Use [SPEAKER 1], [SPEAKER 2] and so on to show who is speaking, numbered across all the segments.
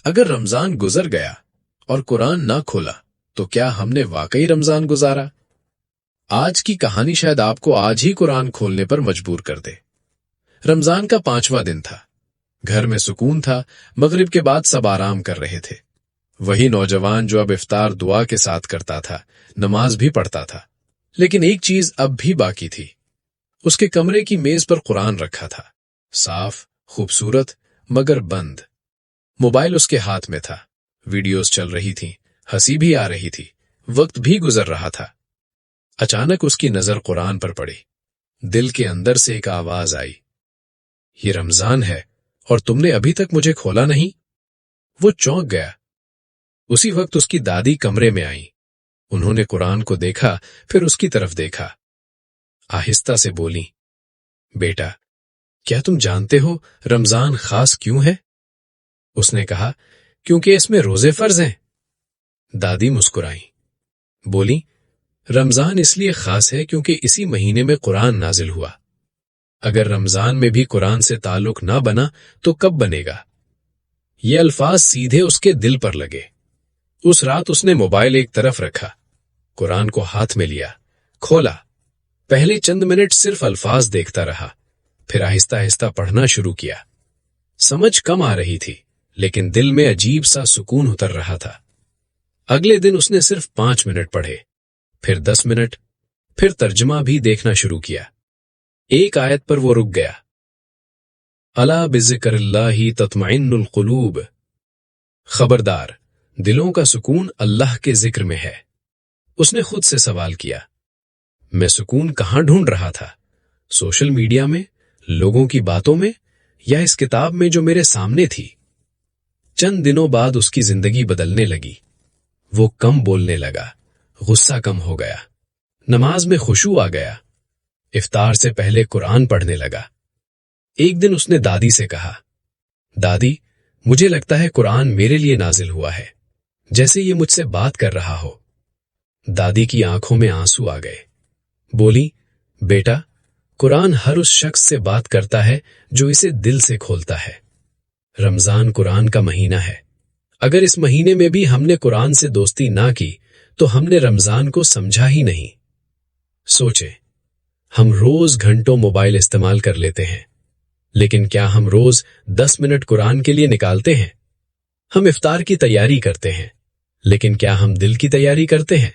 [SPEAKER 1] اگر رمضان گزر گیا اور قرآن نہ کھولا تو کیا ہم نے واقعی رمضان گزارا؟ آج کی کہانی شاید آپ کو آج ہی قرآن کھولنے پر مجبور کر دے۔ رمضان کا 5واں دن تھا، گھر میں سکون تھا، مغرب کے بعد سب آرام کر رہے تھے۔ وہی نوجوان جو اب افطار دعا کے ساتھ کرتا تھا، نماز بھی پڑھتا تھا، لیکن ایک چیز اب بھی باقی تھی۔ اس کے کمرے کی میز پر قرآن رکھا تھا، صاف، خوبصورت، مگر بند۔ موبائل اس کے ہاتھ میں تھا، ویڈیوز چل رہی تھیں، ہنسی بھی آ رہی تھی، وقت بھی گزر رہا تھا۔ اچانک اس کی نظر قرآن پر پڑی۔ دل کے اندر سے ایک آواز آئی، یہ رمضان ہے اور تم نے ابھی تک مجھے کھولا نہیں؟ وہ چونک گیا۔ اسی وقت اس کی دادی کمرے میں آئیں۔ انہوں نے قرآن کو دیکھا، پھر اس کی طرف دیکھا۔ آہستہ سے بولی، بیٹا، کیا تم جانتے ہو رمضان خاص کیوں ہے؟ اس نے کہا، کیونکہ اس میں روزے فرض ہیں۔ دادی مسکرائیں، بولی، رمضان اس لیے خاص ہے کیونکہ اسی مہینے میں قرآن نازل ہوا۔ اگر رمضان میں بھی قرآن سے تعلق نہ بنا تو کب بنے گا؟ یہ الفاظ سیدھے اس کے دل پر لگے۔ اس رات اس نے موبائل ایک طرف رکھا، قرآن کو ہاتھ میں لیا، کھولا۔ پہلے چند منٹ صرف الفاظ دیکھتا رہا، پھر آہستہ آہستہ پڑھنا شروع کیا۔ سمجھ کم آ رہی تھی، لیکن دل میں عجیب سا سکون اتر رہا تھا۔ اگلے دن اس نے صرف 5 منٹ پڑھے، پھر 10 منٹ، پھر ترجمہ بھی دیکھنا شروع کیا۔ ایک آیت پر وہ رک گیا، الا بذکر اللہ تطمئن القلوب، خبردار، دلوں کا سکون اللہ کے ذکر میں ہے۔ اس نے خود سے سوال کیا، میں سکون کہاں ڈھونڈ رہا تھا؟ سوشل میڈیا میں، لوگوں کی باتوں میں، یا اس کتاب میں جو میرے سامنے تھی؟ چند دنوں بعد اس کی زندگی بدلنے لگی۔ وہ کم بولنے لگا، غصہ کم ہو گیا، نماز میں خشوع آ گیا، افطار سے پہلے قرآن پڑھنے لگا۔ ایک دن اس نے دادی سے کہا، دادی، مجھے لگتا ہے قرآن میرے لیے نازل ہوا ہے، جیسے یہ مجھ سے بات کر رہا ہو۔ دادی کی آنکھوں میں آنسو آ گئے۔ بولی، بیٹا، قرآن ہر اس شخص سے بات کرتا ہے جو اسے دل سے کھولتا ہے۔ رمضان قرآن کا مہینہ ہے۔ اگر اس مہینے میں بھی ہم نے قرآن سے دوستی نہ کی تو ہم نے رمضان کو سمجھا ہی نہیں۔ سوچیں، ہم روز گھنٹوں موبائل استعمال کر لیتے ہیں، لیکن کیا ہم روز 10 منٹ قرآن کے لیے نکالتے ہیں؟ ہم افطار کی تیاری کرتے ہیں، لیکن کیا ہم دل کی تیاری کرتے ہیں؟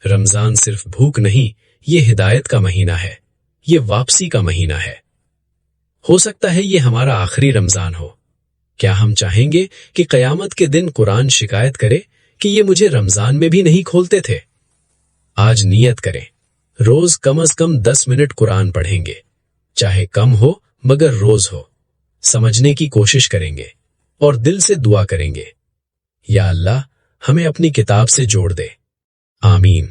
[SPEAKER 1] رمضان صرف بھوک نہیں، یہ ہدایت کا مہینہ ہے، یہ واپسی کا مہینہ ہے۔ ہو سکتا ہے یہ ہمارا آخری رمضان ہو۔ کیا ہم چاہیں گے کہ قیامت کے دن قرآن شکایت کرے کہ یہ مجھے رمضان میں بھی نہیں کھولتے تھے؟ آج نیت کریں، روز کم از کم 10 منٹ قرآن پڑھیں گے، چاہے کم ہو مگر روز ہو۔ سمجھنے کی کوشش کریں گے اور دل سے دعا کریں گے، یا اللہ ہمیں اپنی کتاب سے جوڑ دے۔ آمین۔